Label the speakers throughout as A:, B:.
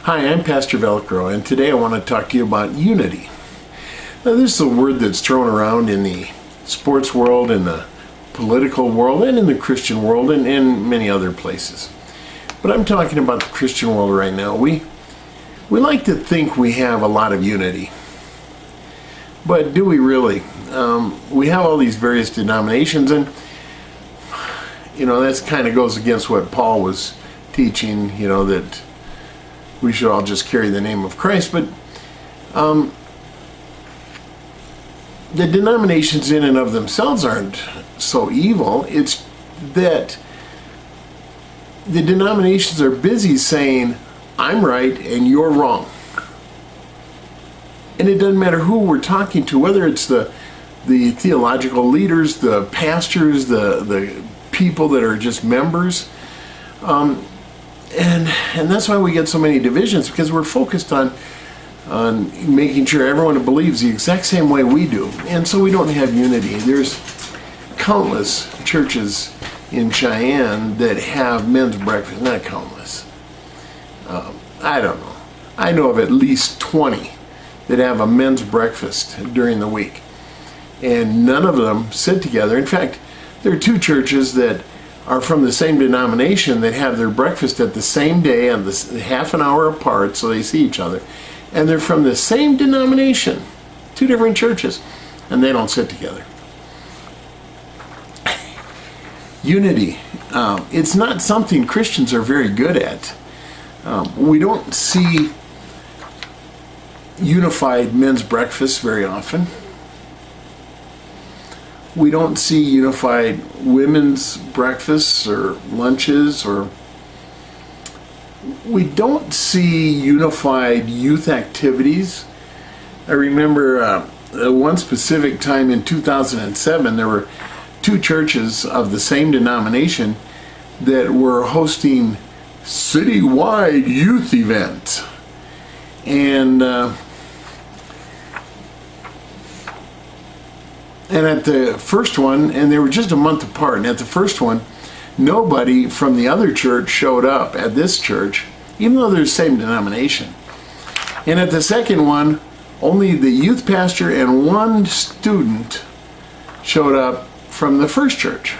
A: Hi, I'm Pastor Velcro, and today I want to talk to you about unity. Now, this is a word that's thrown around in the sports world, in the political world, and in the Christian world, and in many other places. But I'm talking about the Christian world right now. We like to think we have a lot of unity. But do we really? We have all these various denominations, and that kind of goes against what Paul was teaching, that we should all just carry the name of Christ. But the denominations in and of themselves aren't so evil. It's that the denominations are busy saying, I'm right and you're wrong. And it doesn't matter who we're talking to, whether it's the theological leaders, the pastors, the people that are just members. And that's why we get so many divisions, because we're focused on making sure everyone believes the exact same way we do. And so we don't have unity. There's countless churches in Cheyenne that have men's breakfast. Not countless. I don't know. I know of at least 20 that have a men's breakfast during the week. And none of them sit together. In fact, there are two churches that are from the same denomination that have their breakfast at the same day and half an hour apart, so they see each other. And they're from the same denomination, two different churches, and they don't sit together. Unity. It's not something Christians are very good at. We don't see unified men's breakfasts very often. We don't see unified women's breakfasts or lunches, or we don't see unified youth activities. I remember one specific time in 2007, there were two churches of the same denomination that were hosting citywide youth events. And at the first one, and they were just a month apart, and at the first one, nobody from the other church showed up at this church, even though they're the same denomination. And at the second one, only the youth pastor and one student showed up from the first church.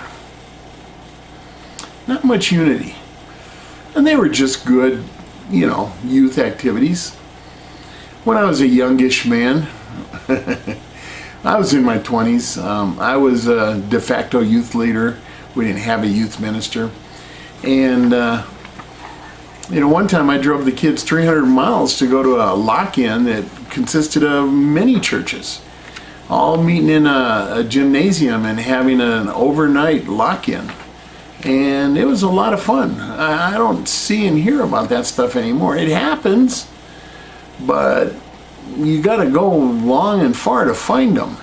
A: Not much unity. And they were just good, youth activities. When I was a youngish man, I was in my 20s. I was a de facto youth leader. We didn't have a youth minister. And, one time I drove the kids 300 miles to go to a lock-in that consisted of many churches, all meeting in a gymnasium and having an overnight lock-in. And it was a lot of fun. I don't see and hear about that stuff anymore. It happens, but you got to go long and far to find them,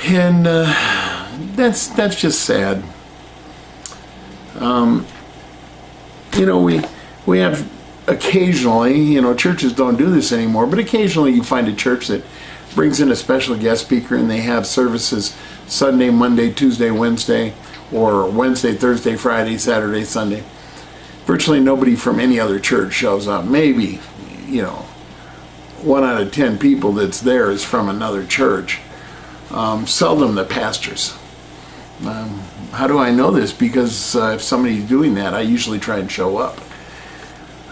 A: and that's just sad. We have occasionally, churches don't do this anymore, but occasionally you find a church that brings in a special guest speaker, and they have services Sunday, Monday, Tuesday, Wednesday, or Wednesday, Thursday, Friday, Saturday, Sunday. Virtually nobody from any other church shows up. Maybe, 1 out of 10 people that's there is from another church. Seldom the pastors. How do I know this? Because if somebody's doing that, I usually try and show up.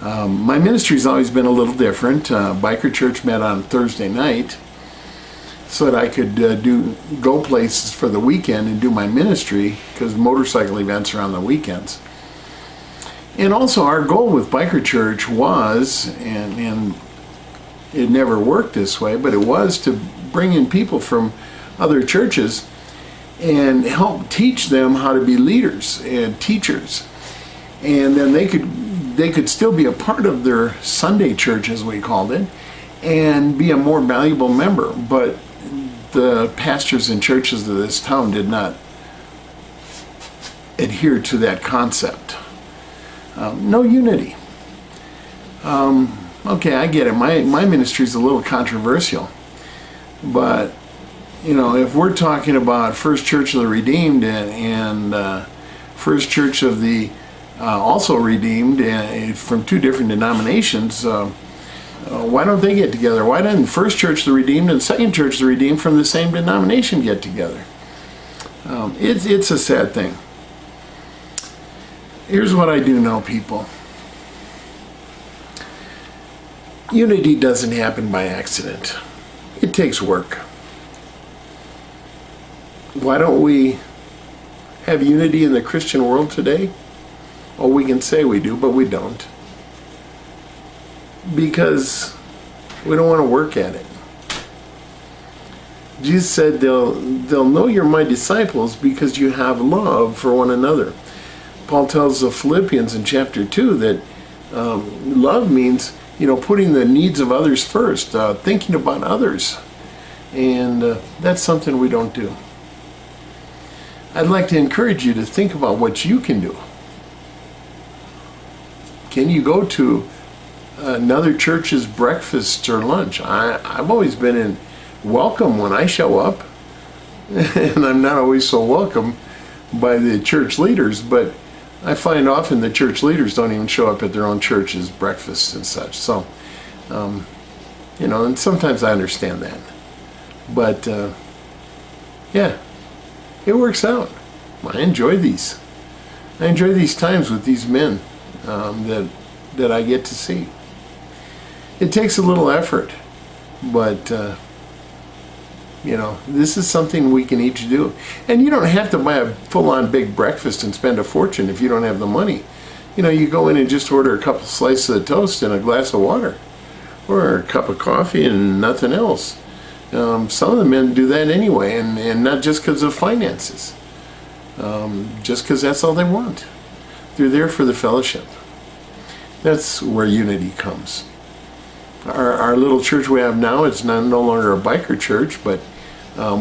A: My ministry's always been a little different. Biker Church met on Thursday night so that I could go places for the weekend and do my ministry, because motorcycle events are on the weekends. And also our goal with Biker Church was, and it never worked this way, but it was to bring in people from other churches and help teach them how to be leaders and teachers. And then they could still be a part of their Sunday church, as we called it, and be a more valuable member. But the pastors and churches of this town did not adhere to that concept. No unity. Okay, I get it. My ministry is a little controversial, but if we're talking about First Church of the Redeemed and First Church of the also redeemed from two different denominations, why don't they get together? Why didn't First Church the Redeemed and Second Church the Redeemed from the same denomination get together? It's a sad thing. Here's what I do know, people. Unity doesn't happen by accident. It takes work. Why don't we have unity in the Christian world today? Well, we can say we do, but we don't. Because we don't want to work at it. Jesus said they'll know you're my disciples because you have love for one another. Paul tells the Philippians in chapter 2 that love means, putting the needs of others first, thinking about others. And that's something we don't do. I'd like to encourage you to think about what you can do. Can you go to another church's breakfast or lunch? I've always been welcome when I show up, and I'm not always so welcome by the church leaders, but I find often the church leaders don't even show up at their own church's breakfast and such. So, and sometimes I understand that. But, yeah, it works out. I enjoy these. I enjoy these times with these men that I get to see. It takes a little effort, but this is something we can each do. And you don't have to buy a full-on big breakfast and spend a fortune if you don't have the money. You go in and just order a couple slices of toast and a glass of water, or a cup of coffee and nothing else. Some of the men do that anyway, and not just because of finances, just because that's all they want. They're there for the fellowship. That's where unity comes. Our little church we have now, it's no longer a biker church, but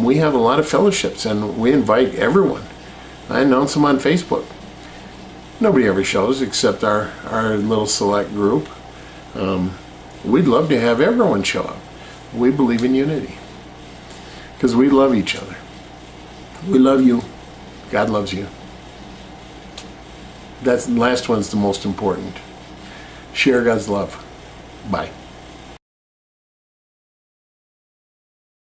A: we have a lot of fellowships, and we invite everyone. I announce them on Facebook. Nobody ever shows except our little select group. We'd love to have everyone show up. We believe in unity because we love each other. We love you. God loves you. That last one's the most important. Share God's love. Bye.